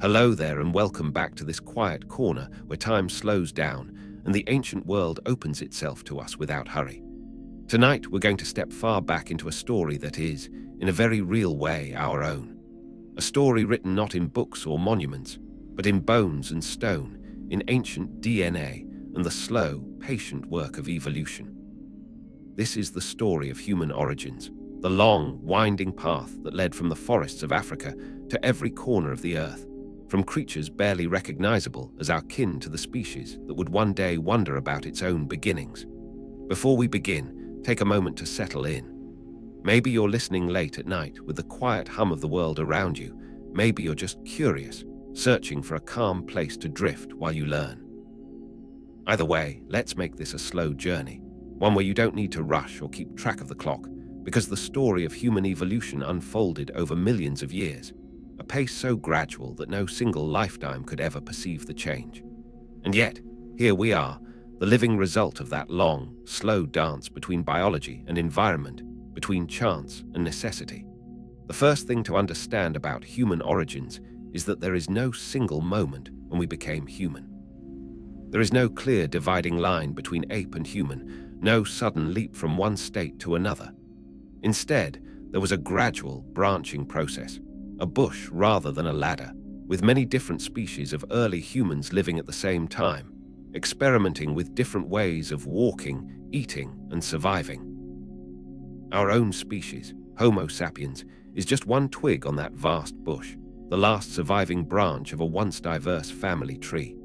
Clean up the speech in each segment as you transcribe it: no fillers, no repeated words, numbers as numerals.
Hello there and welcome back to this quiet corner where time slows down and the ancient world opens itself to us without hurry. Tonight we're going to step far back into a story that is, in a very real way, our own. A story written not in books or monuments, but in bones and stone, in ancient DNA and the slow, patient work of evolution. This is the story of human origins, the long, winding path that led from the forests of Africa to every corner of the earth, from creatures barely recognizable as our kin to the species that would one day wonder about its own beginnings. Before we begin, take a moment to settle in. Maybe you're listening late at night with the quiet hum of the world around you. Maybe you're just curious, searching for a calm place to drift while you learn. Either way, let's make this a slow journey, one where you don't need to rush or keep track of the clock, because the story of human evolution unfolded over millions of years, a pace so gradual that no single lifetime could ever perceive the change. And yet, here we are, the living result of that long, slow dance between biology and environment, between chance and necessity. The first thing to understand about human origins is that there is no single moment when we became human. There is no clear dividing line between ape and human, no sudden leap from one state to another. Instead, there was a gradual, branching process, a bush rather than a ladder, with many different species of early humans living at the same time, experimenting with different ways of walking, eating, and surviving. Our own species, Homo sapiens, is just one twig on that vast bush, the last surviving branch of a once diverse family tree.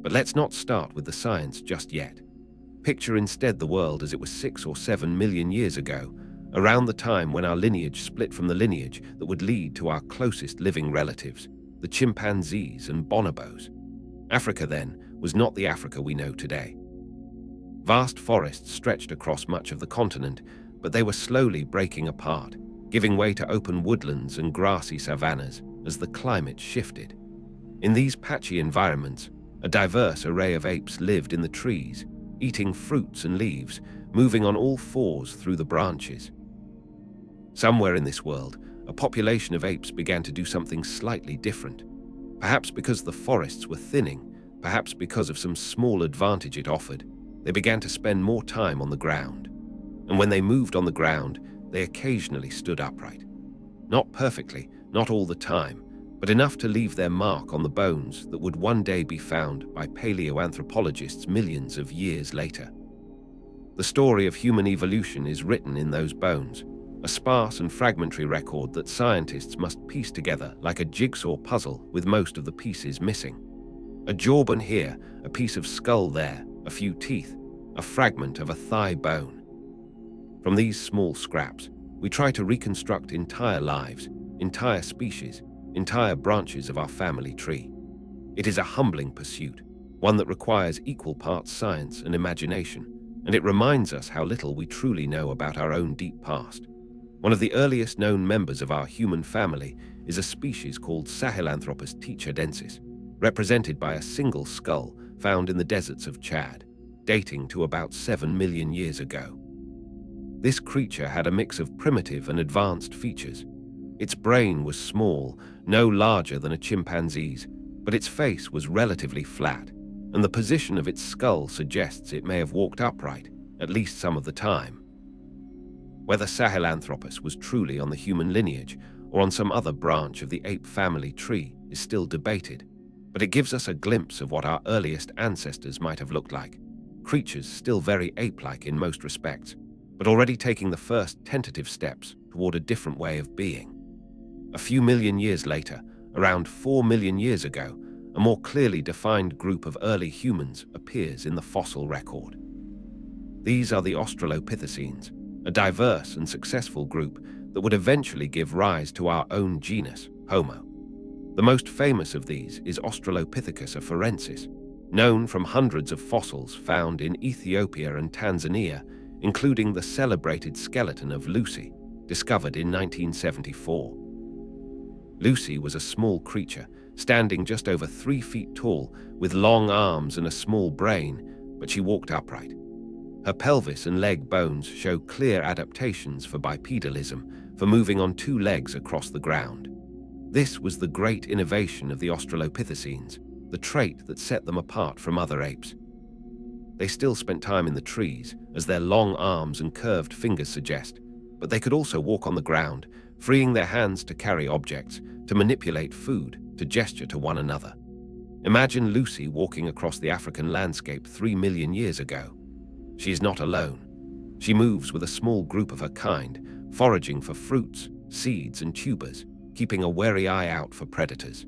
But let's not start with the science just yet. Picture instead the world as it was 6 or 7 million years ago, around the time when our lineage split from the lineage that would lead to our closest living relatives, the chimpanzees and bonobos. Africa then was not the Africa we know today. Vast forests stretched across much of the continent, but they were slowly breaking apart, giving way to open woodlands and grassy savannas as the climate shifted. In these patchy environments, a diverse array of apes lived in the trees, eating fruits and leaves, moving on all fours through the branches. Somewhere in this world, a population of apes began to do something slightly different. Perhaps because the forests were thinning, perhaps because of some small advantage it offered, they began to spend more time on the ground. And when they moved on the ground, they occasionally stood upright. Not perfectly, not all the time, but enough to leave their mark on the bones that would one day be found by paleoanthropologists millions of years later. The story of human evolution is written in those bones, a sparse and fragmentary record that scientists must piece together like a jigsaw puzzle with most of the pieces missing. A jawbone here, a piece of skull there, a few teeth, a fragment of a thigh bone. From these small scraps, we try to reconstruct entire lives, entire species, entire branches of our family tree. It is a humbling pursuit, one that requires equal parts science and imagination, and it reminds us how little we truly know about our own deep past. One of the earliest known members of our human family is a species called Sahelanthropus tichadensis, represented by a single skull found in the deserts of Chad, dating to about 7 million years ago. This creature had a mix of primitive and advanced features. Its brain was small, no larger than a chimpanzee's, but its face was relatively flat, and the position of its skull suggests it may have walked upright, at least some of the time. Whether Sahelanthropus was truly on the human lineage or on some other branch of the ape family tree is still debated, but it gives us a glimpse of what our earliest ancestors might have looked like, creatures still very ape-like in most respects, but already taking the first tentative steps toward a different way of being. A few million years later, around 4 million years ago, a more clearly defined group of early humans appears in the fossil record. These are the Australopithecines, a diverse and successful group that would eventually give rise to our own genus, Homo. The most famous of these is Australopithecus afarensis, known from hundreds of fossils found in Ethiopia and Tanzania, including the celebrated skeleton of Lucy, discovered in 1974. Lucy was a small creature, standing just over 3 feet tall, with long arms and a small brain, but she walked upright. Her pelvis and leg bones show clear adaptations for bipedalism, for moving on 2 legs across the ground. This was the great innovation of the Australopithecines, the trait that set them apart from other apes. They still spent time in the trees, as their long arms and curved fingers suggest, but they could also walk on the ground, freeing their hands to carry objects, to manipulate food, to gesture to one another. Imagine Lucy walking across the African landscape 3 million years ago. She is not alone. She moves with a small group of her kind, foraging for fruits, seeds, and tubers, keeping a wary eye out for predators.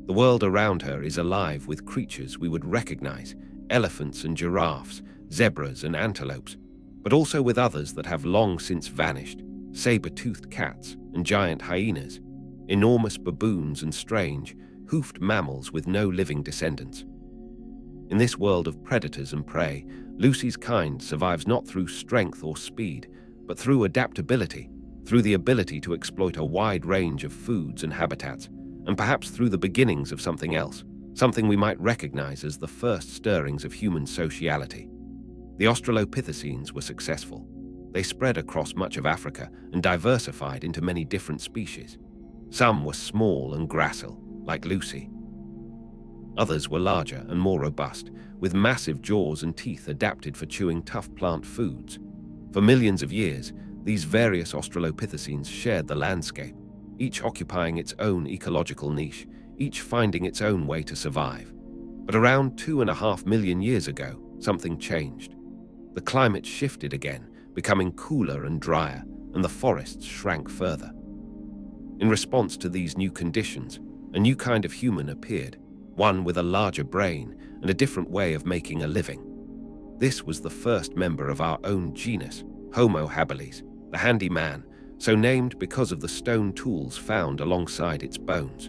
The world around her is alive with creatures we would recognize: elephants and giraffes, zebras and antelopes, but also with others that have long since vanished: saber-toothed cats and giant hyenas, enormous baboons and strange, hoofed mammals with no living descendants. In this world of predators and prey, Lucy's kind survives not through strength or speed, but through adaptability, through the ability to exploit a wide range of foods and habitats, and perhaps through the beginnings of something else, something we might recognize as the first stirrings of human sociality. The Australopithecines were successful. They spread across much of Africa and diversified into many different species. Some were small and gracile, like Lucy. Others were larger and more robust, with massive jaws and teeth adapted for chewing tough plant foods. For millions of years, these various Australopithecines shared the landscape, each occupying its own ecological niche, each finding its own way to survive. But around 2.5 million years ago, something changed. The climate shifted again, becoming cooler and drier, and the forests shrank further. In response to these new conditions, a new kind of human appeared, one with a larger brain and a different way of making a living. This was the first member of our own genus, Homo habilis, the handy man, so named because of the stone tools found alongside its bones.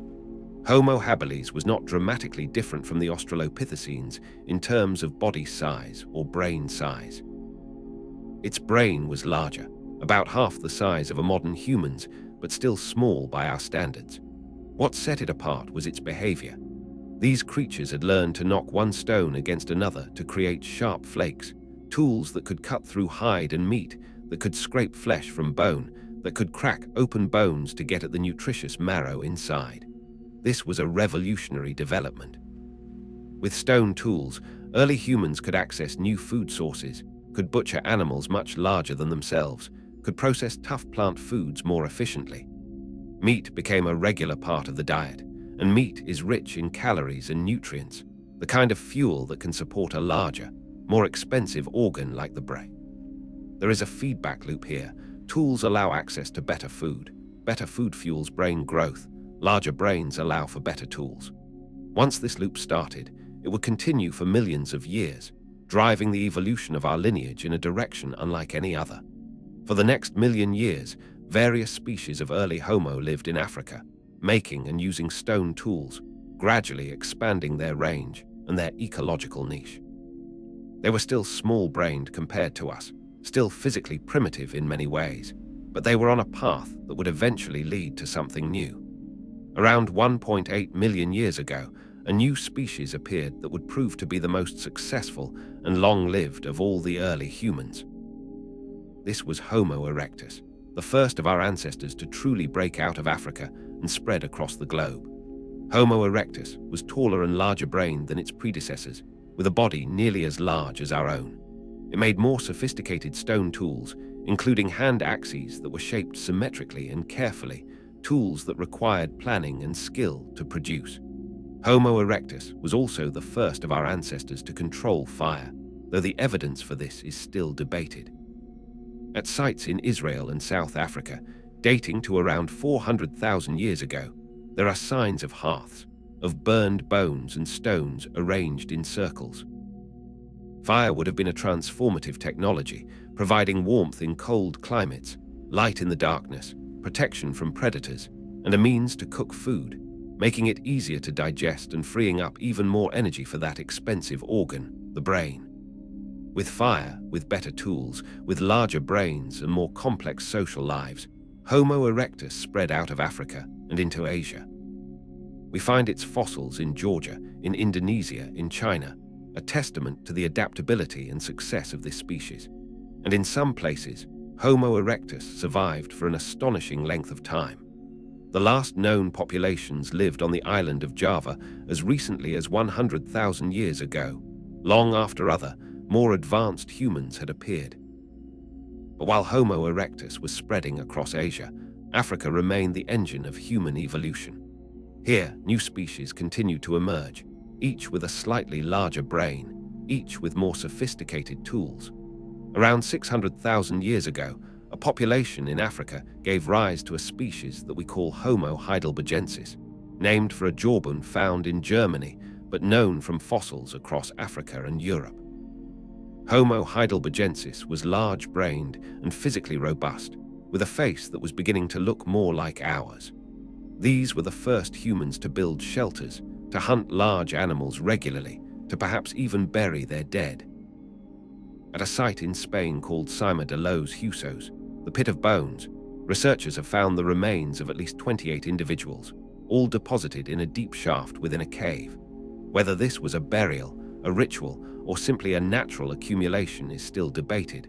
Homo habilis was not dramatically different from the Australopithecines in terms of body size or brain size. Its brain was larger, about half the size of a modern human's, but still small by our standards. What set it apart was its behavior. These creatures had learned to knock one stone against another to create sharp flakes, tools that could cut through hide and meat, that could scrape flesh from bone, that could crack open bones to get at the nutritious marrow inside. This was a revolutionary development. With stone tools, early humans could access new food sources, could butcher animals much larger than themselves, could process tough plant foods more efficiently. Meat became a regular part of the diet, and meat is rich in calories and nutrients, the kind of fuel that can support a larger, more expensive organ like the brain. There is a feedback loop here. Tools allow access to better food. Better food fuels brain growth. Larger brains allow for better tools. Once this loop started, it would continue for millions of years, driving the evolution of our lineage in a direction unlike any other. For the next million years, various species of early Homo lived in Africa, making and using stone tools, gradually expanding their range and their ecological niche. They were still small-brained compared to us, still physically primitive in many ways, but they were on a path that would eventually lead to something new. Around 1.8 million years ago, a new species appeared that would prove to be the most successful and long-lived of all the early humans. This was Homo erectus, the first of our ancestors to truly break out of Africa and spread across the globe. Homo erectus was taller and larger-brained than its predecessors, with a body nearly as large as our own. It made more sophisticated stone tools, including hand axes that were shaped symmetrically and carefully, tools that required planning and skill to produce. Homo erectus was also the first of our ancestors to control fire, though the evidence for this is still debated. At sites in Israel and South Africa, dating to around 400,000 years ago, there are signs of hearths, of burned bones and stones arranged in circles. Fire would have been a transformative technology, providing warmth in cold climates, light in the darkness, protection from predators, and a means to cook food, making it easier to digest and freeing up even more energy for that expensive organ, the brain. With fire, with better tools, with larger brains and more complex social lives, Homo erectus spread out of Africa and into Asia. We find its fossils in Georgia, in Indonesia, in China, a testament to the adaptability and success of this species. And in some places, Homo erectus survived for an astonishing length of time. The last known populations lived on the island of Java as recently as 100,000 years ago, long after other, more advanced humans had appeared. But while Homo erectus was spreading across Asia, Africa remained the engine of human evolution. Here, new species continued to emerge, each with a slightly larger brain, each with more sophisticated tools. Around 600,000 years ago, a population in Africa gave rise to a species that we call Homo heidelbergensis, named for a jawbone found in Germany but known from fossils across Africa and Europe. Homo heidelbergensis was large-brained and physically robust, with a face that was beginning to look more like ours. These were the first humans to build shelters, to hunt large animals regularly, to perhaps even bury their dead. At a site in Spain called Cima de los Huesos, the Pit of Bones, researchers have found the remains of at least 28 individuals, all deposited in a deep shaft within a cave. Whether this was a burial, a ritual, or simply a natural accumulation is still debated,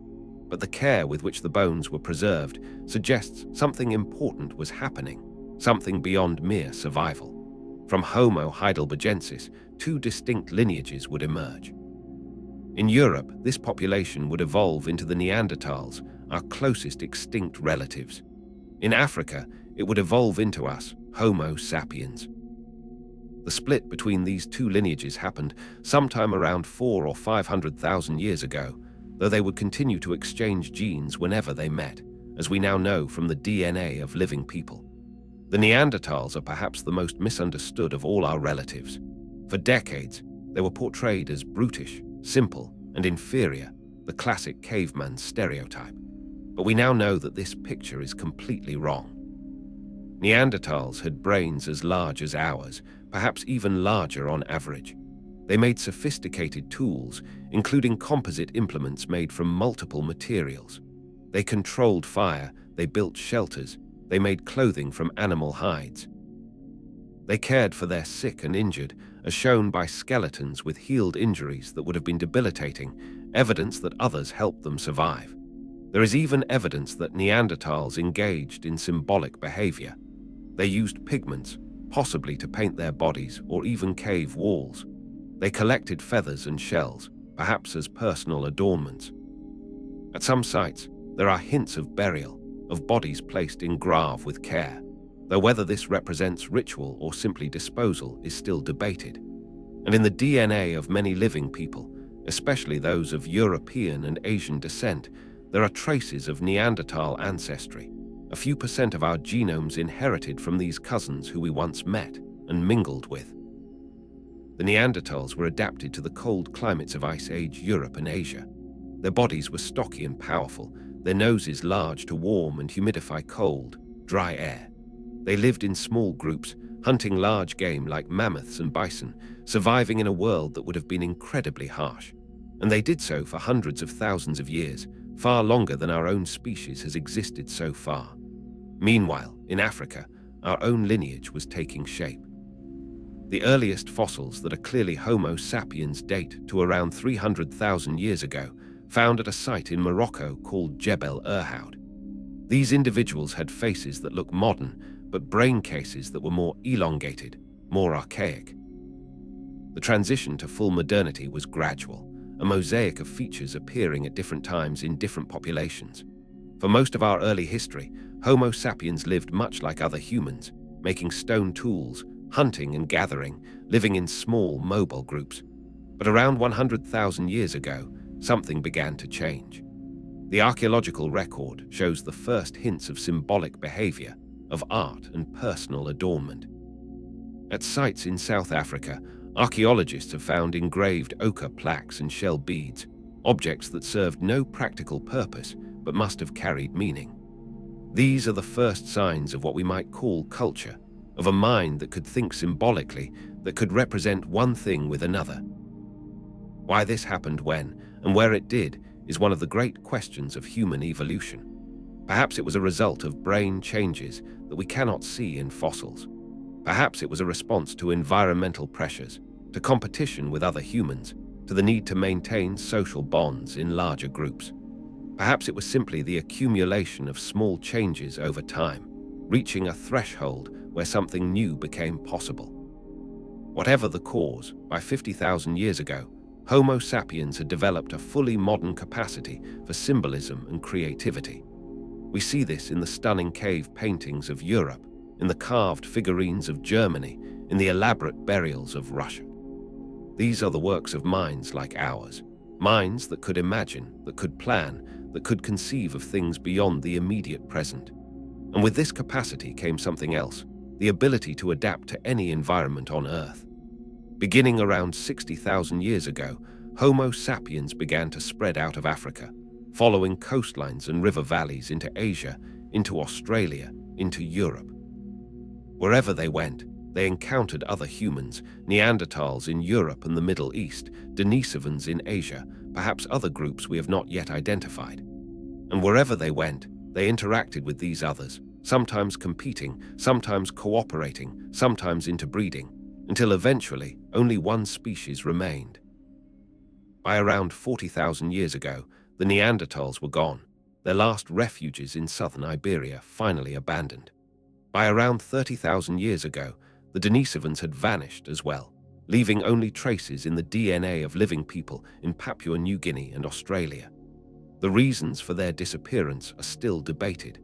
but the care with which the bones were preserved suggests something important was happening, something beyond mere survival. From Homo heidelbergensis, two distinct lineages would emerge. In Europe, this population would evolve into the Neanderthals, our closest extinct relatives. In Africa, it would evolve into us, Homo sapiens. The split between these two lineages happened sometime around 400,000 or 500,000 years ago, though they would continue to exchange genes whenever they met, as we now know from the DNA of living people. The Neanderthals are perhaps the most misunderstood of all our relatives. For decades, they were portrayed as brutish, simple, and inferior, the classic caveman stereotype. But we now know that this picture is completely wrong. Neanderthals had brains as large as ours, perhaps even larger on average. They made sophisticated tools, including composite implements made from multiple materials. They controlled fire, they built shelters, they made clothing from animal hides. They cared for their sick and injured, as shown by skeletons with healed injuries that would have been debilitating, evidence that others helped them survive. There is even evidence that Neanderthals engaged in symbolic behavior. They used pigments, possibly to paint their bodies or even cave walls. They collected feathers and shells, perhaps as personal adornments. At some sites, there are hints of burial, of bodies placed in grave with care, though whether this represents ritual or simply disposal is still debated. And in the DNA of many living people, especially those of European and Asian descent, there are traces of Neanderthal ancestry. A few percent of our genomes inherited from these cousins who we once met and mingled with. The Neanderthals were adapted to the cold climates of Ice Age Europe and Asia. Their bodies were stocky and powerful, their noses large to warm and humidify cold, dry air. They lived in small groups, hunting large game like mammoths and bison, surviving in a world that would have been incredibly harsh. And they did so for hundreds of thousands of years, far longer than our own species has existed so far. Meanwhile, in Africa, our own lineage was taking shape. The earliest fossils that are clearly Homo sapiens date to around 300,000 years ago, found at a site in Morocco called Jebel Irhoud. These individuals had faces that look modern, but brain cases that were more elongated, more archaic. The transition to full modernity was gradual, a mosaic of features appearing at different times in different populations. For most of our early history, Homo sapiens lived much like other humans, making stone tools, hunting and gathering, living in small, mobile groups. But around 100,000 years ago, something began to change. The archaeological record shows the first hints of symbolic behavior, of art and personal adornment. At sites in South Africa, archaeologists have found engraved ochre plaques and shell beads, objects that served no practical purpose but must have carried meaning. These are the first signs of what we might call culture, of a mind that could think symbolically, that could represent one thing with another. Why this happened when, and where it did, is one of the great questions of human evolution. Perhaps it was a result of brain changes that we cannot see in fossils. Perhaps it was a response to environmental pressures, to competition with other humans, to the need to maintain social bonds in larger groups. Perhaps it was simply the accumulation of small changes over time, reaching a threshold where something new became possible. Whatever the cause, by 50,000 years ago, Homo sapiens had developed a fully modern capacity for symbolism and creativity. We see this in the stunning cave paintings of Europe, in the carved figurines of Germany, in the elaborate burials of Russia. These are the works of minds like ours, minds that could imagine, that could plan, that could conceive of things beyond the immediate present. And with this capacity came something else, the ability to adapt to any environment on Earth. Beginning around 60,000 years ago, Homo sapiens began to spread out of Africa, following coastlines and river valleys into Asia, into Australia, into Europe. Wherever they went, they encountered other humans, Neanderthals in Europe and the Middle East, Denisovans in Asia, perhaps other groups we have not yet identified. And wherever they went, they interacted with these others, sometimes competing, sometimes cooperating, sometimes interbreeding, until eventually only one species remained. By around 40,000 years ago, the Neanderthals were gone, their last refuges in southern Iberia finally abandoned. By around 30,000 years ago, the Denisovans had vanished as well, leaving only traces in the DNA of living people in Papua New Guinea and Australia. The reasons for their disappearance are still debated.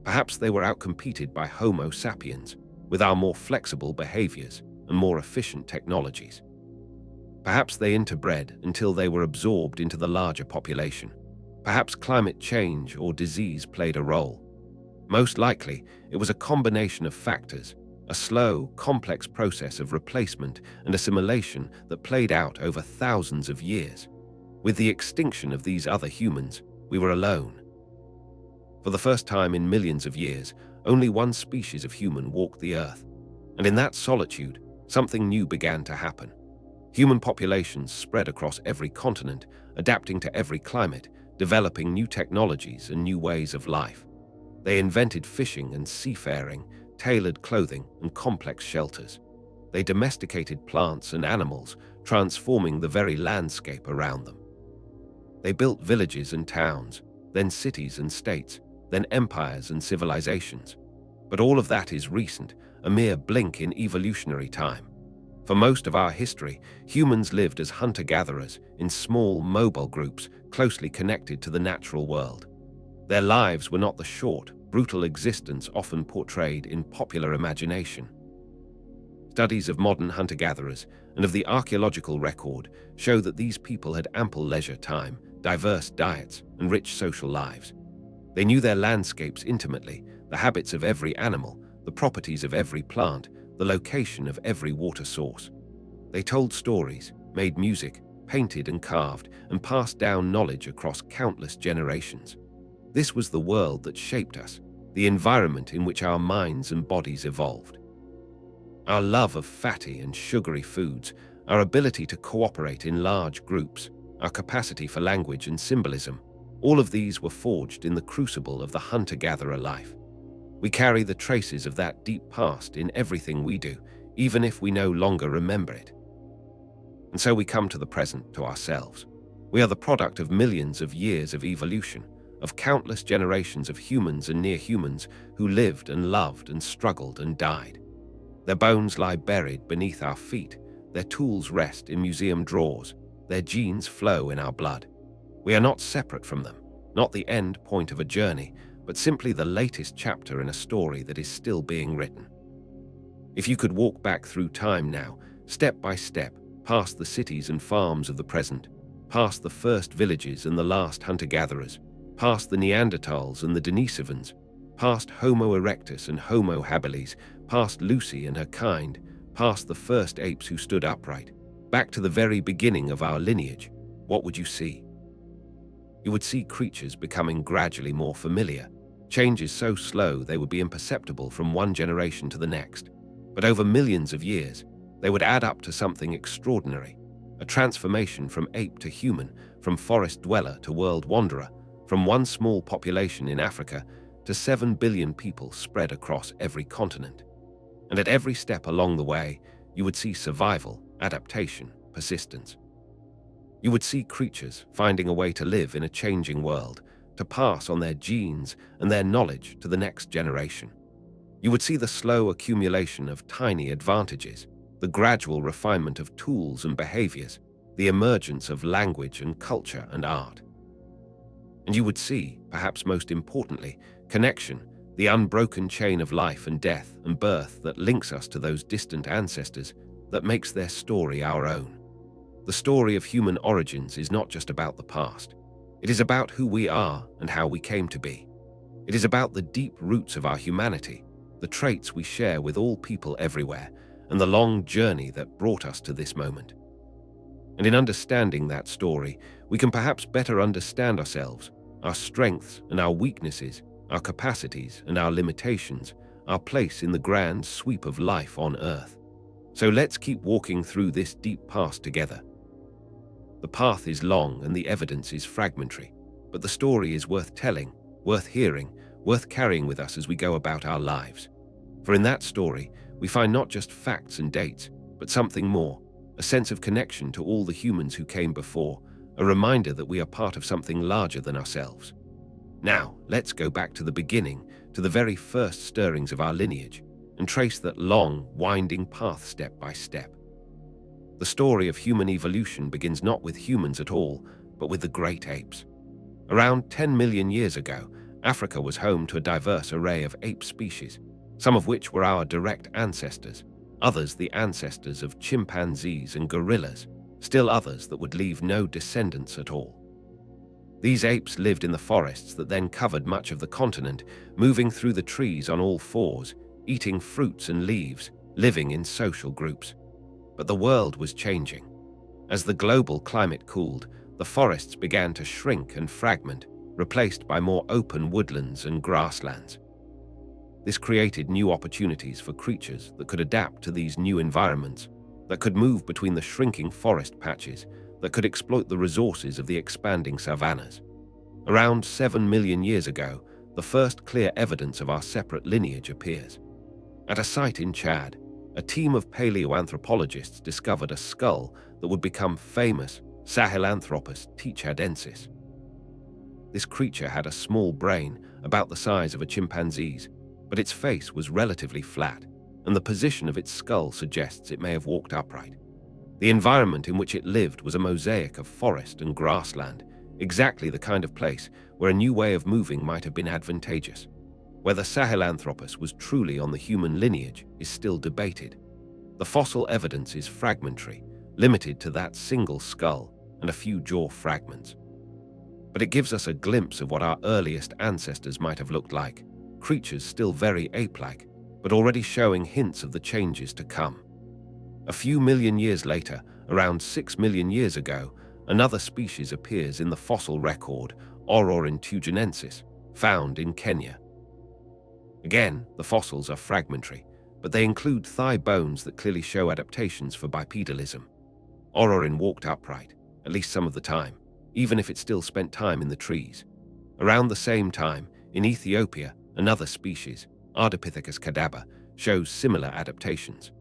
Perhaps they were outcompeted by Homo sapiens, with our more flexible behaviors and more efficient technologies. Perhaps they interbred until they were absorbed into the larger population. Perhaps climate change or disease played a role. Most likely, it was a combination of factors, a slow, complex process of replacement and assimilation that played out over thousands of years. With the extinction of these other humans, we were alone. For the first time in millions of years, only one species of human walked the earth, and in that solitude, something new began to happen. Human populations spread across every continent, adapting to every climate, developing new technologies and new ways of life. They invented fishing and seafaring, tailored clothing and complex shelters. They domesticated plants and animals, transforming the very landscape around them. They built villages and towns, then cities and states, then empires and civilizations. But all of that is recent, a mere blink in evolutionary time. For most of our history, humans lived as hunter-gatherers in small, mobile groups closely connected to the natural world. Their lives were not the short, brutal existence often portrayed in popular imagination. Studies of modern hunter-gatherers and of the archaeological record show that these people had ample leisure time, diverse diets, and rich social lives. They knew their landscapes intimately, the habits of every animal, the properties of every plant, the location of every water source. They told stories, made music, painted and carved, and passed down knowledge across countless generations. This was the world that shaped us, the environment in which our minds and bodies evolved. Our love of fatty and sugary foods, our ability to cooperate in large groups, our capacity for language and symbolism, all of these were forged in the crucible of the hunter-gatherer life. We carry the traces of that deep past in everything we do, even if we no longer remember it. And so we come to the present, to ourselves. We are the product of millions of years of evolution, of countless generations of humans and near-humans who lived and loved and struggled and died. Their bones lie buried beneath our feet, their tools rest in museum drawers, their genes flow in our blood. We are not separate from them, not the end point of a journey, but simply the latest chapter in a story that is still being written. If you could walk back through time now, step by step, past the cities and farms of the present, past the first villages and the last hunter-gatherers, past the Neanderthals and the Denisovans, past Homo erectus and Homo habilis, past Lucy and her kind, past the first apes who stood upright, back to the very beginning of our lineage, what would you see? You would see creatures becoming gradually more familiar, changes so slow they would be imperceptible from one generation to the next. But over millions of years, they would add up to something extraordinary, a transformation from ape to human, from forest dweller to world wanderer, from one small population in Africa to 7 billion people spread across every continent. And at every step along the way, you would see survival, adaptation, persistence. You would see creatures finding a way to live in a changing world, to pass on their genes and their knowledge to the next generation. You would see the slow accumulation of tiny advantages, the gradual refinement of tools and behaviors, the emergence of language and culture and art. And you would see, perhaps most importantly, connection, the unbroken chain of life and death and birth that links us to those distant ancestors, that makes their story our own. The story of human origins is not just about the past. It is about who we are and how we came to be. It is about the deep roots of our humanity, the traits we share with all people everywhere, and the long journey that brought us to this moment. And in understanding that story, we can perhaps better understand ourselves, our strengths and our weaknesses, our capacities and our limitations, our place in the grand sweep of life on Earth. So let's keep walking through this deep past together. The path is long and the evidence is fragmentary, but the story is worth telling, worth hearing, worth carrying with us as we go about our lives. For in that story, we find not just facts and dates, but something more, a sense of connection to all the humans who came before, a reminder that we are part of something larger than ourselves. Now, let's go back to the beginning, to the very first stirrings of our lineage, and trace that long, winding path step by step. The story of human evolution begins not with humans at all, but with the great apes. Around 10 million years ago, Africa was home to a diverse array of ape species, some of which were our direct ancestors, others the ancestors of chimpanzees and gorillas, still others that would leave no descendants at all. These apes lived in the forests that then covered much of the continent, moving through the trees on all fours, eating fruits and leaves, living in social groups. But the world was changing. As the global climate cooled, the forests began to shrink and fragment, replaced by more open woodlands and grasslands. This created new opportunities for creatures that could adapt to these new environments, that could move between the shrinking forest patches, that could exploit the resources of the expanding savannas. Around 7 million years ago, the first clear evidence of our separate lineage appears. At a site in Chad, a team of paleoanthropologists discovered a skull that would become famous, Sahelanthropus tichadensis. This creature had a small brain, about the size of a chimpanzee's, but its face was relatively flat, and the position of its skull suggests it may have walked upright. The environment in which it lived was a mosaic of forest and grassland, exactly the kind of place where a new way of moving might have been advantageous. Whether Sahelanthropus was truly on the human lineage is still debated. The fossil evidence is fragmentary, limited to that single skull and a few jaw fragments. But it gives us a glimpse of what our earliest ancestors might have looked like, creatures still very ape-like, but already showing hints of the changes to come. A few million years later, around 6 million years ago, another species appears in the fossil record, Aurorintugenensis, found in Kenya. Again, the fossils are fragmentary, but they include thigh bones that clearly show adaptations for bipedalism. Aurorin walked upright, at least some of the time, even if it still spent time in the trees. Around the same time, in Ethiopia, another species, Ardipithecus cadabra, shows similar adaptations.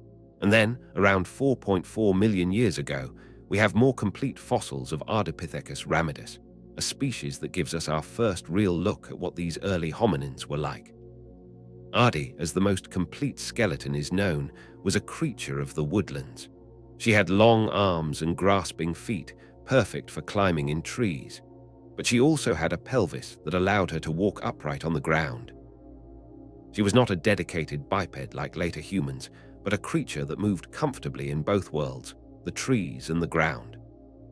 And then, around 4.4 million years ago, we have more complete fossils of Ardipithecus ramidus, a species that gives us our first real look at what these early hominins were like. Ardi, as the most complete skeleton is known, was a creature of the woodlands. She had long arms and grasping feet, perfect for climbing in trees. But she also had a pelvis that allowed her to walk upright on the ground. She was not a dedicated biped like later humans, but a creature that moved comfortably in both worlds, the trees and the ground.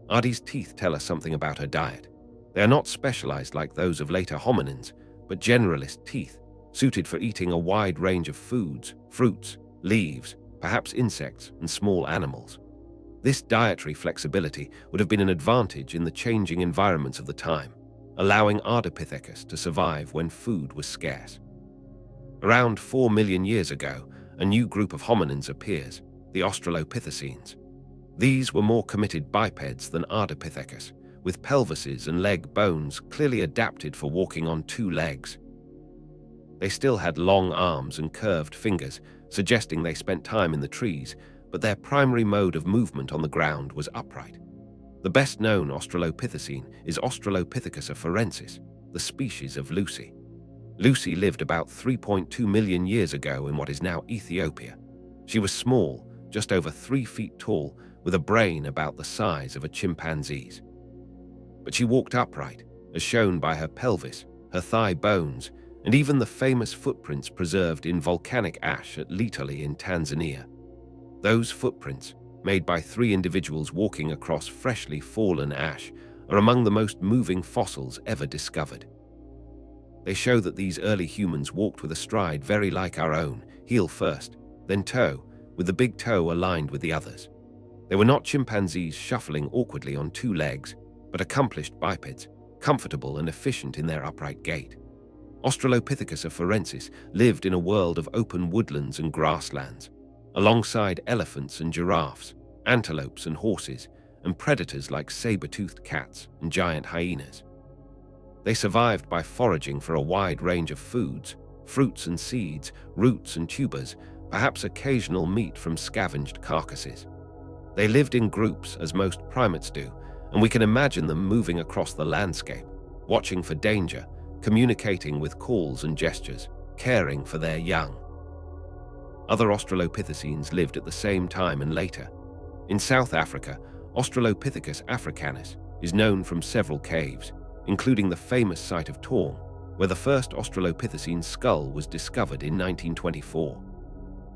Ardi's teeth tell us something about her diet. They are not specialized like those of later hominins, but generalist teeth, suited for eating a wide range of foods, fruits, leaves, perhaps insects, and small animals. This dietary flexibility would have been an advantage in the changing environments of the time, allowing Ardipithecus to survive when food was scarce. Around 4 million years ago, a new group of hominins appears, the Australopithecines. These were more committed bipeds than Ardipithecus, with pelvises and leg bones clearly adapted for walking on 2 legs. They still had long arms and curved fingers, suggesting they spent time in the trees, but their primary mode of movement on the ground was upright. The best-known Australopithecine is Australopithecus afarensis, the species of Lucy. Lucy lived about 3.2 million years ago in what is now Ethiopia. She was small, just over 3 feet tall, with a brain about the size of a chimpanzee's. But she walked upright, as shown by her pelvis, her thigh bones, and even the famous footprints preserved in volcanic ash at Litoli in Tanzania. Those footprints, made by 3 individuals walking across freshly fallen ash, are among the most moving fossils ever discovered. They show that these early humans walked with a stride very like our own, heel first, then toe, with the big toe aligned with the others. They were not chimpanzees shuffling awkwardly on 2 legs, but accomplished bipeds, comfortable and efficient in their upright gait. Australopithecus afarensis lived in a world of open woodlands and grasslands, alongside elephants and giraffes, antelopes and horses, and predators like saber-toothed cats and giant hyenas. They survived by foraging for a wide range of foods, fruits and seeds, roots and tubers, perhaps occasional meat from scavenged carcasses. They lived in groups, as most primates do, and we can imagine them moving across the landscape, watching for danger, communicating with calls and gestures, caring for their young. Other Australopithecines lived at the same time and later. In South Africa, Australopithecus africanus is known from several caves, including the famous site of Taung, where the first Australopithecine skull was discovered in 1924.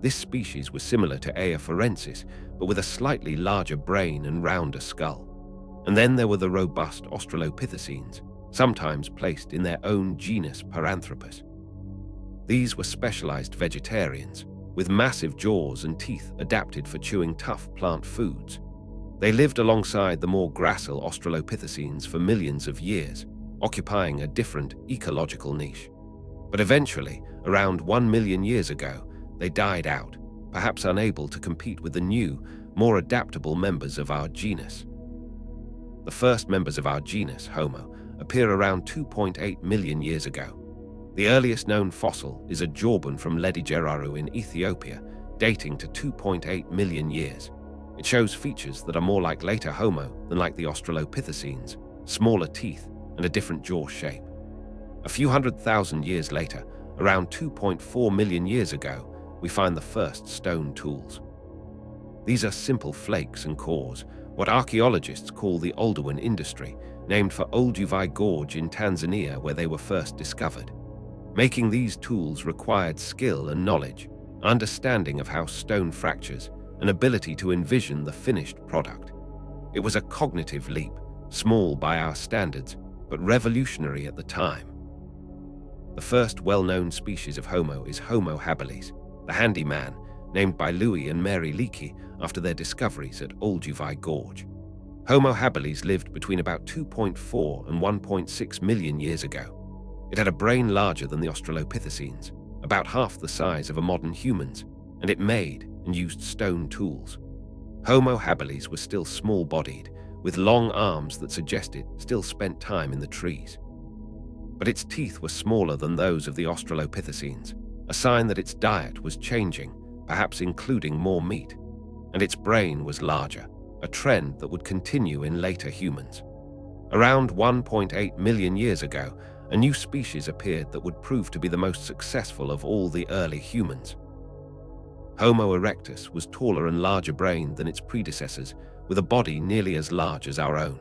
This species was similar to A. afarensis, but with a slightly larger brain and rounder skull. And then there were the robust Australopithecines, sometimes placed in their own genus Paranthropus. These were specialized vegetarians, with massive jaws and teeth adapted for chewing tough plant foods. They lived alongside the more gracile Australopithecines for millions of years, occupying a different ecological niche. But eventually, around 1 million years ago, they died out, perhaps unable to compete with the new, more adaptable members of our genus. The first members of our genus, Homo, appear around 2.8 million years ago. The earliest known fossil is a jawbone from Ledigeraro in Ethiopia, dating to 2.8 million years. It shows features that are more like later Homo than like the Australopithecines, smaller teeth and a different jaw shape. A few 100,000 years later, around 2.4 million years ago, we find the first stone tools. These are simple flakes and cores, what archaeologists call the Oldowan industry, named for Olduvai Gorge in Tanzania where they were first discovered. Making these tools required skill and knowledge, understanding of how stone fractures, an ability to envision the finished product. It was a cognitive leap, small by our standards, but revolutionary at the time. The first well-known species of Homo is Homo habilis, the handyman, named by Louis and Mary Leakey after their discoveries at Olduvai Gorge. Homo habilis lived between about 2.4 and 1.6 million years ago. It had a brain larger than the Australopithecines, about half the size of a modern human's, and it made and used stone tools. Homo habilis was still small-bodied, with long arms that suggested still spent time in the trees. But its teeth were smaller than those of the Australopithecines, a sign that its diet was changing, perhaps including more meat, and its brain was larger, a trend that would continue in later humans. Around 1.8 million years ago, a new species appeared that would prove to be the most successful of all the early humans. Homo erectus was taller and larger brained than its predecessors, with a body nearly as large as our own.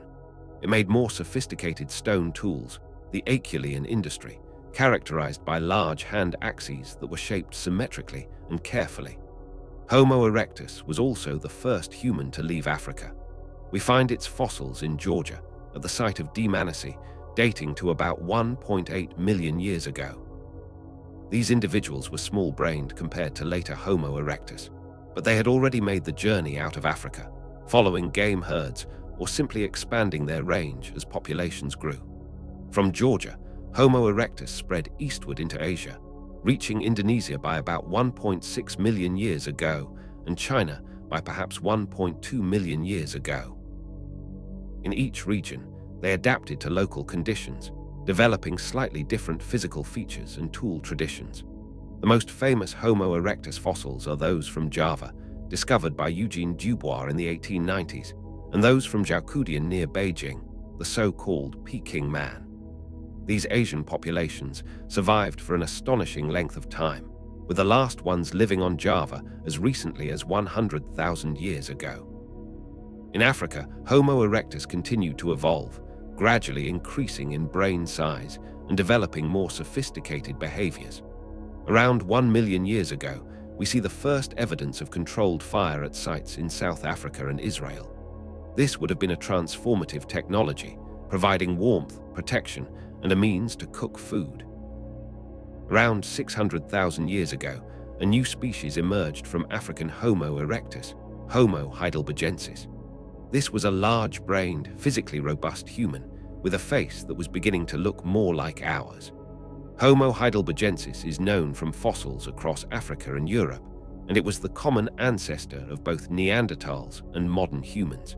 It made more sophisticated stone tools, the Acheulean industry, characterized by large hand axes that were shaped symmetrically and carefully. Homo erectus was also the first human to leave Africa. We find its fossils in Georgia, at the site of Dmanisi, dating to about 1.8 million years ago. These individuals were small-brained compared to later Homo erectus, but they had already made the journey out of Africa, following game herds or simply expanding their range as populations grew. From Georgia, Homo erectus spread eastward into Asia, reaching Indonesia by about 1.6 million years ago and China by perhaps 1.2 million years ago. In each region, they adapted to local conditions, developing slightly different physical features and tool traditions. The most famous Homo erectus fossils are those from Java, discovered by Eugene Dubois in the 1890s, and those from Zhoukoudian near Beijing, the so-called Peking man. These Asian populations survived for an astonishing length of time, with the last ones living on Java as recently as 100,000 years ago. In Africa, Homo erectus continued to evolve, gradually increasing in brain size and developing more sophisticated behaviors. Around 1 million years ago, we see the first evidence of controlled fire at sites in South Africa and Israel. This would have been a transformative technology, providing warmth, protection, and a means to cook food. Around 600,000 years ago, a new species emerged from African Homo erectus, Homo heidelbergensis. This was a large-brained, physically robust human with a face that was beginning to look more like ours. Homo heidelbergensis is known from fossils across Africa and Europe, and it was the common ancestor of both Neanderthals and modern humans.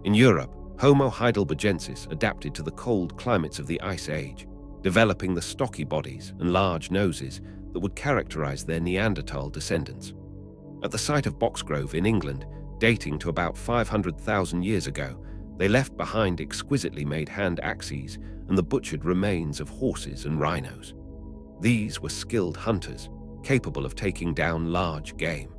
In Europe, Homo heidelbergensis adapted to the cold climates of the Ice Age, developing the stocky bodies and large noses that would characterize their Neanderthal descendants. At the site of Boxgrove in England, dating to about 500,000 years ago, they left behind exquisitely made hand axes and the butchered remains of horses and rhinos. These were skilled hunters, capable of taking down large game.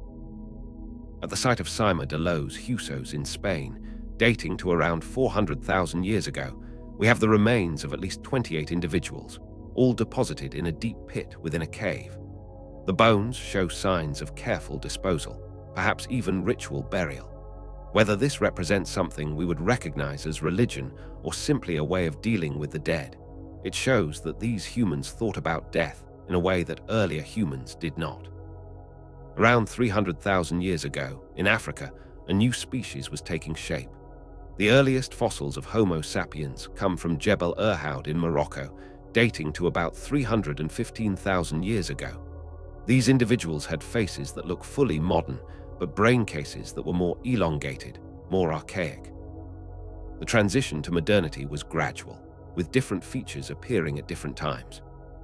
At the site of Sima de los Husos in Spain, dating to around 400,000 years ago, we have the remains of at least 28 individuals, all deposited in a deep pit within a cave. The bones show signs of careful disposal, perhaps even ritual burial. Whether this represents something we would recognize as religion or simply a way of dealing with the dead, it shows that these humans thought about death in a way that earlier humans did not. Around 300,000 years ago, in Africa, a new species was taking shape. The earliest fossils of Homo sapiens come from Jebel Irhoud in Morocco, dating to about 315,000 years ago. These individuals had faces that look fully modern, but brain cases that were more elongated, more archaic. The transition to modernity was gradual, with different features appearing at different times.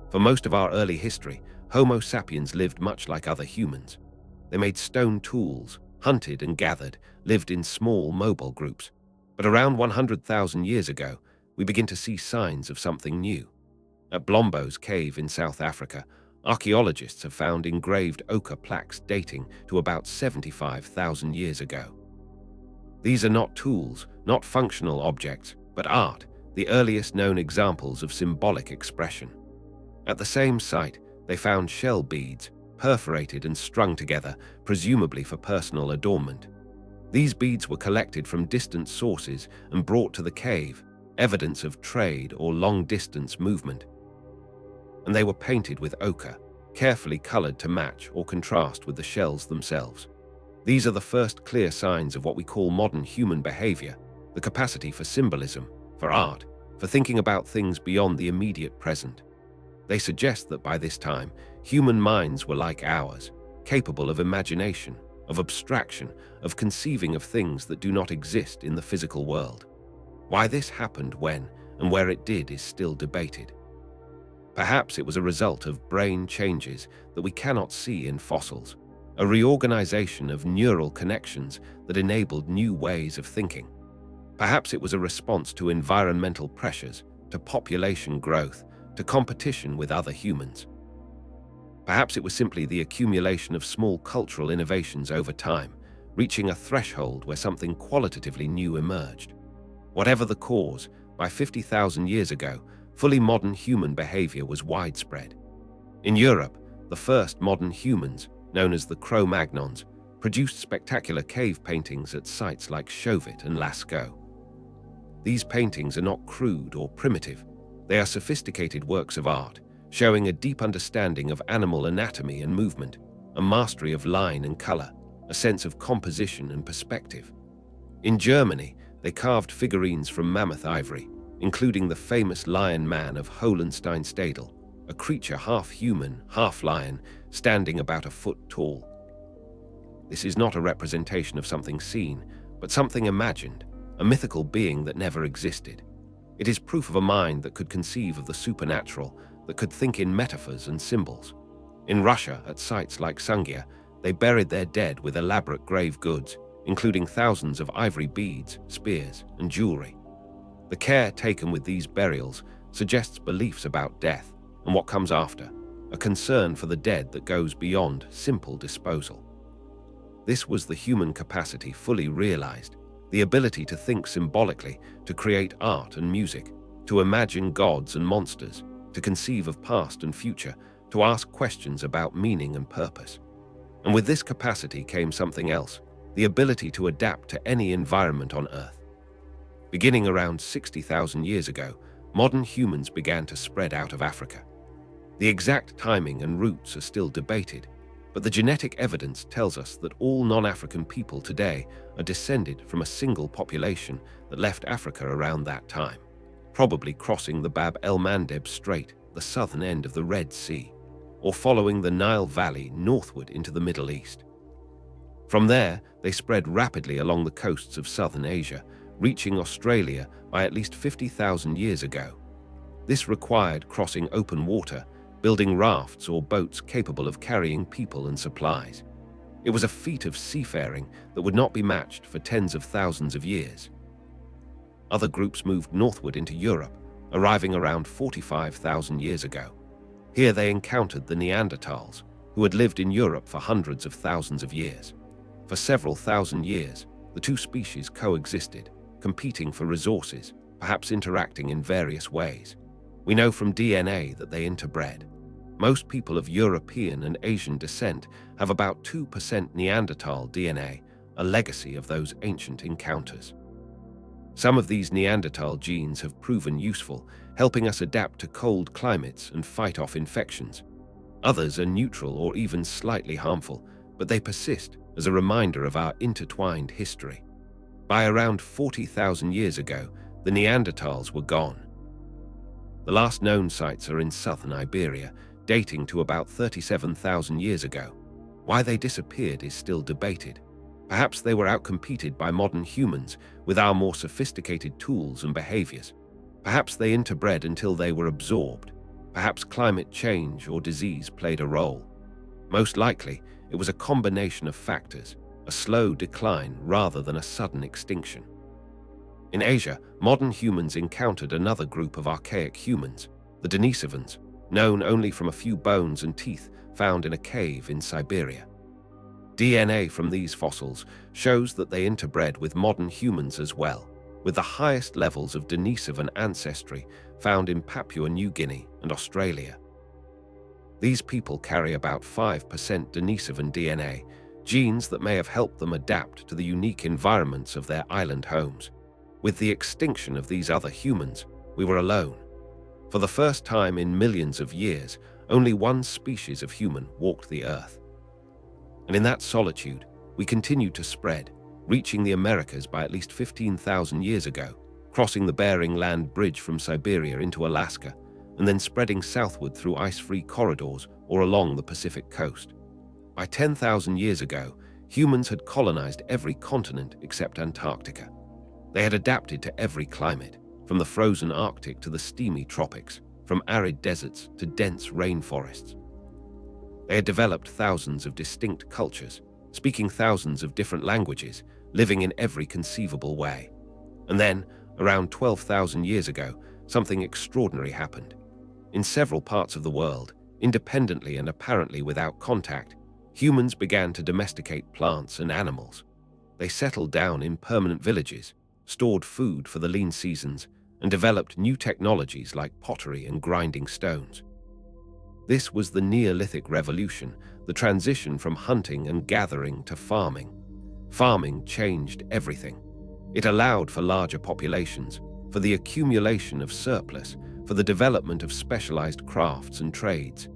For most of our early history, Homo sapiens lived much like other humans. They made stone tools, hunted and gathered, lived in small, mobile groups. But around 100,000 years ago, we begin to see signs of something new. At Blombo's cave in South Africa, archaeologists have found engraved ochre plaques dating to about 75,000 years ago. These are not tools, not functional objects, but art, the earliest known examples of symbolic expression. At the same site, they found shell beads, perforated and strung together, presumably for personal adornment. These beads were collected from distant sources and brought to the cave, evidence of trade or long-distance movement. And they were painted with ochre, carefully colored to match or contrast with the shells themselves. These are the first clear signs of what we call modern human behavior, the capacity for symbolism, for art, for thinking about things beyond the immediate present. They suggest that by this time, human minds were like ours, capable of imagination, of abstraction, of conceiving of things that do not exist in the physical world. Why this happened when and where it did is still debated. Perhaps it was a result of brain changes that we cannot see in fossils, a reorganization of neural connections that enabled new ways of thinking. Perhaps it was a response to environmental pressures, to population growth, to competition with other humans. Perhaps it was simply the accumulation of small cultural innovations over time, reaching a threshold where something qualitatively new emerged. Whatever the cause, by 50,000 years ago, fully modern human behavior was widespread. In Europe, the first modern humans, known as the Cro-Magnons, produced spectacular cave paintings at sites like Chauvet and Lascaux. These paintings are not crude or primitive. They are sophisticated works of art, showing a deep understanding of animal anatomy and movement, a mastery of line and color, a sense of composition and perspective. In Germany, they carved figurines from mammoth ivory, including the famous lion man of Hohenstein-Stadel, a creature half human, half lion, standing about a foot tall. This is not a representation of something seen, but something imagined, a mythical being that never existed. It is proof of a mind that could conceive of the supernatural, that could think in metaphors and symbols. In Russia, at sites like Sungir, they buried their dead with elaborate grave goods, including thousands of ivory beads, spears, and jewelry. The care taken with these burials suggests beliefs about death and what comes after, a concern for the dead that goes beyond simple disposal. This was the human capacity fully realized, the ability to think symbolically, to create art and music, to imagine gods and monsters, to conceive of past and future, to ask questions about meaning and purpose. And with this capacity came something else, the ability to adapt to any environment on Earth. Beginning around 60,000 years ago, modern humans began to spread out of Africa. The exact timing and routes are still debated, but the genetic evidence tells us that all non-African people today are descended from a single population that left Africa around that time, probably crossing the Bab el-Mandeb Strait, the southern end of the Red Sea, or following the Nile Valley northward into the Middle East. From there, they spread rapidly along the coasts of southern Asia, reaching Australia by at least 50,000 years ago. This required crossing open water, building rafts or boats capable of carrying people and supplies. It was a feat of seafaring that would not be matched for tens of thousands of years. Other groups moved northward into Europe, arriving around 45,000 years ago. Here they encountered the Neanderthals, who had lived in Europe for hundreds of thousands of years. For several thousand years, the two species coexisted, competing for resources, perhaps interacting in various ways. We know from DNA that they interbred. Most people of European and Asian descent have about 2% Neanderthal DNA, a legacy of those ancient encounters. Some of these Neanderthal genes have proven useful, helping us adapt to cold climates and fight off infections. Others are neutral or even slightly harmful, but they persist as a reminder of our intertwined history. By around 40,000 years ago, the Neanderthals were gone. The last known sites are in southern Iberia, dating to about 37,000 years ago. Why they disappeared is still debated. Perhaps they were outcompeted by modern humans with our more sophisticated tools and behaviors. Perhaps they interbred until they were absorbed. Perhaps climate change or disease played a role. Most likely, it was a combination of factors, a slow decline rather than a sudden extinction. In Asia, modern humans encountered another group of archaic humans, the Denisovans, known only from a few bones and teeth found in a cave in Siberia. DNA from these fossils shows that they interbred with modern humans as well, with the highest levels of Denisovan ancestry found in Papua New Guinea and Australia. These people carry about 5% Denisovan DNA, genes that may have helped them adapt to the unique environments of their island homes. With the extinction of these other humans, we were alone. For the first time in millions of years, only one species of human walked the earth. And in that solitude, we continued to spread, reaching the Americas by at least 15,000 years ago, crossing the Bering Land Bridge from Siberia into Alaska, and then spreading southward through ice-free corridors or along the Pacific coast. By 10,000 years ago, humans had colonized every continent except Antarctica. They had adapted to every climate, from the frozen Arctic to the steamy tropics, from arid deserts to dense rainforests. They had developed thousands of distinct cultures, speaking thousands of different languages, living in every conceivable way. And then, around 12,000 years ago, something extraordinary happened. In several parts of the world, independently and apparently without contact, humans began to domesticate plants and animals. They settled down in permanent villages, stored food for the lean seasons, and developed new technologies like pottery and grinding stones. This was the Neolithic Revolution, the transition from hunting and gathering to farming. Farming changed everything. It allowed for larger populations, for the accumulation of surplus, for the development of specialized crafts and trades.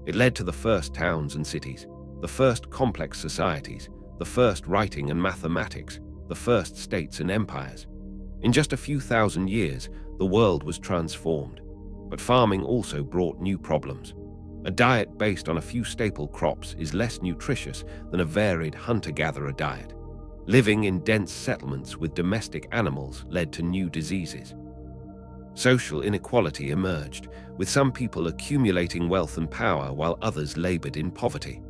It led to the first towns and cities, the first complex societies, the first writing and mathematics, the first states and empires. In just a few thousand years, the world was transformed. But farming also brought new problems. A diet based on a few staple crops is less nutritious than a varied hunter-gatherer diet. Living in dense settlements with domestic animals led to new diseases. Social inequality emerged, with some people accumulating wealth and power while others labored in poverty.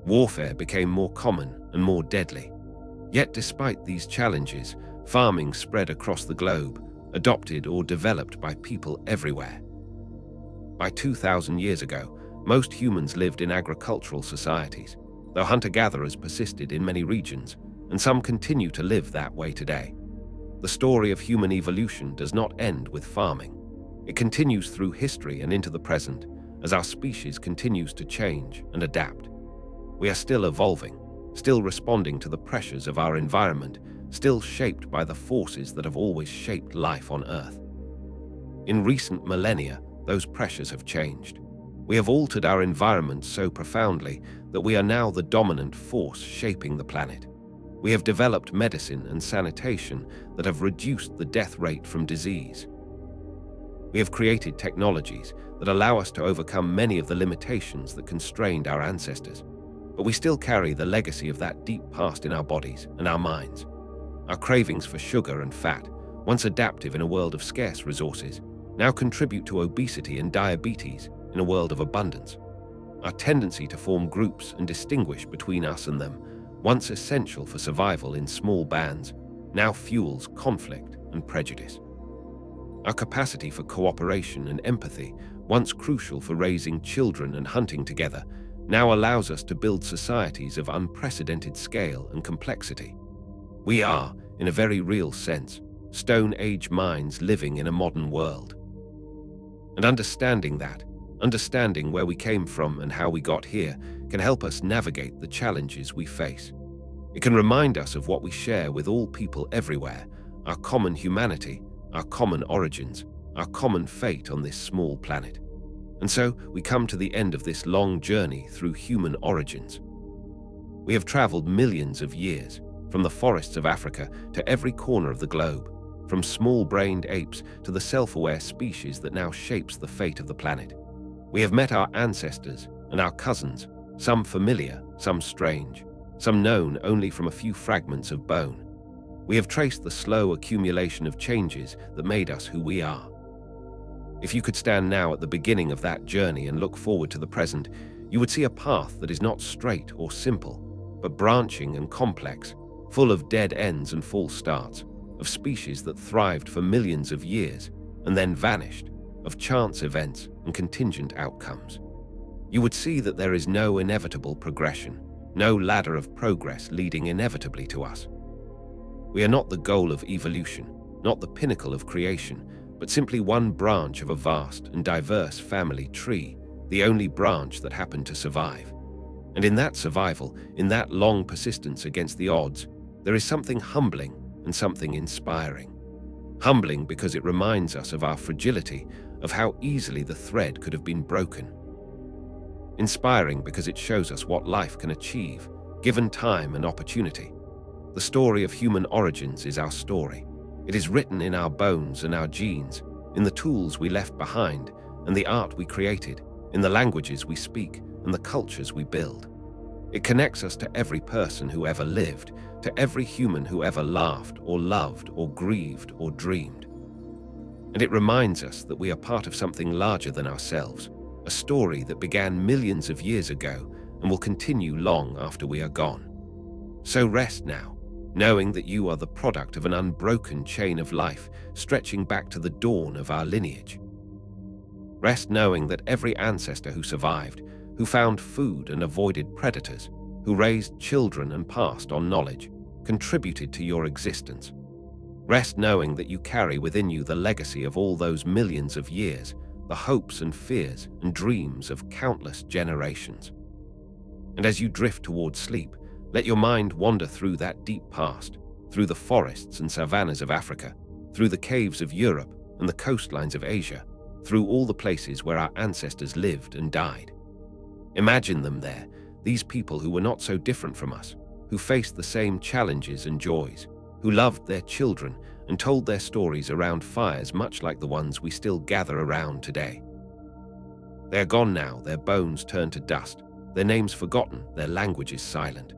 Warfare became more common and more deadly. Yet despite these challenges, farming spread across the globe, adopted or developed by people everywhere. By 2,000 years ago, most humans lived in agricultural societies, though hunter-gatherers persisted in many regions, and some continue to live that way today. The story of human evolution does not end with farming. It continues through history and into the present, as our species continues to change and adapt. We are still evolving, still responding to the pressures of our environment, still shaped by the forces that have always shaped life on Earth. In recent millennia, those pressures have changed. We have altered our environment so profoundly that we are now the dominant force shaping the planet. We have developed medicine and sanitation that have reduced the death rate from disease. We have created technologies that allow us to overcome many of the limitations that constrained our ancestors. But we still carry the legacy of that deep past in our bodies and our minds. Our cravings for sugar and fat, once adaptive in a world of scarce resources, now contribute to obesity and diabetes in a world of abundance. Our tendency to form groups and distinguish between us and them, once essential for survival in small bands, now fuels conflict and prejudice. Our capacity for cooperation and empathy, once crucial for raising children and hunting together, now allows us to build societies of unprecedented scale and complexity. We are, in a very real sense, Stone Age minds living in a modern world. And understanding that, understanding where we came from and how we got here, can help us navigate the challenges we face. It can remind us of what we share with all people everywhere, our common humanity, our common origins, our common fate on this small planet. And so, we come to the end of this long journey through human origins. We have traveled millions of years, from the forests of Africa to every corner of the globe, from small-brained apes to the self-aware species that now shapes the fate of the planet. We have met our ancestors and our cousins, some familiar, some strange, some known only from a few fragments of bone. We have traced the slow accumulation of changes that made us who we are. If you could stand now at the beginning of that journey and look forward to the present, you would see a path that is not straight or simple, but branching and complex, full of dead ends and false starts, of species that thrived for millions of years and then vanished, of chance events and contingent outcomes. You would see that there is no inevitable progression, no ladder of progress leading inevitably to us. We are not the goal of evolution, not the pinnacle of creation, but simply one branch of a vast and diverse family tree, the only branch that happened to survive. And in that survival, in that long persistence against the odds, there is something humbling and something inspiring. Humbling because it reminds us of our fragility, of how easily the thread could have been broken. Inspiring because it shows us what life can achieve, given time and opportunity. The story of human origins is our story. It is written in our bones and our genes, in the tools we left behind and the art we created, in the languages we speak and the cultures we build. It connects us to every person who ever lived, to every human who ever laughed or loved or grieved or dreamed. And it reminds us that we are part of something larger than ourselves, a story that began millions of years ago and will continue long after we are gone. So rest now, knowing that you are the product of an unbroken chain of life stretching back to the dawn of our lineage. Rest knowing that every ancestor who survived, who found food and avoided predators, who raised children and passed on knowledge, contributed to your existence. Rest knowing that you carry within you the legacy of all those millions of years, the hopes and fears and dreams of countless generations. And as you drift towards sleep, let your mind wander through that deep past, through the forests and savannas of Africa, through the caves of Europe and the coastlines of Asia, through all the places where our ancestors lived and died. Imagine them there, these people who were not so different from us, who faced the same challenges and joys, who loved their children and told their stories around fires much like the ones we still gather around today. They are gone now, their bones turned to dust, their names forgotten, their languages silent.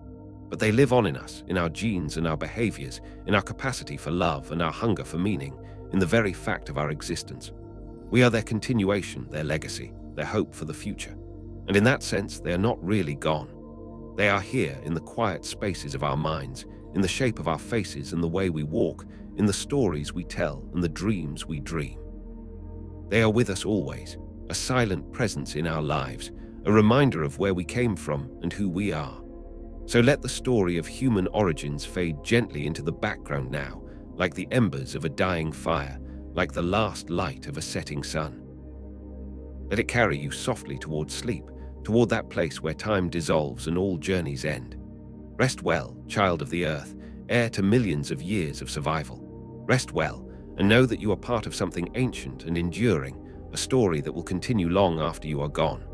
But they live on in us, in our genes and our behaviors, in our capacity for love and our hunger for meaning, in the very fact of our existence. We are their continuation, their legacy, their hope for the future. And in that sense, they are not really gone. They are here in the quiet spaces of our minds, in the shape of our faces and the way we walk, in the stories we tell and the dreams we dream. They are with us always, a silent presence in our lives, a reminder of where we came from and who we are. So let the story of human origins fade gently into the background now, like the embers of a dying fire, like the last light of a setting sun. Let it carry you softly toward sleep, toward that place where time dissolves and all journeys end. Rest well, child of the earth, heir to millions of years of survival. Rest well, and know that you are part of something ancient and enduring, a story that will continue long after you are gone.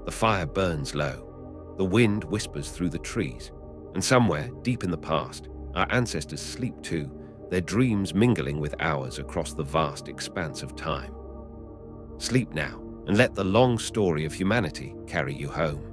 The fire burns low. The wind whispers through the trees. And somewhere, deep in the past, our ancestors sleep too, their dreams mingling with ours across the vast expanse of time. Sleep now, and let the long story of humanity carry you home.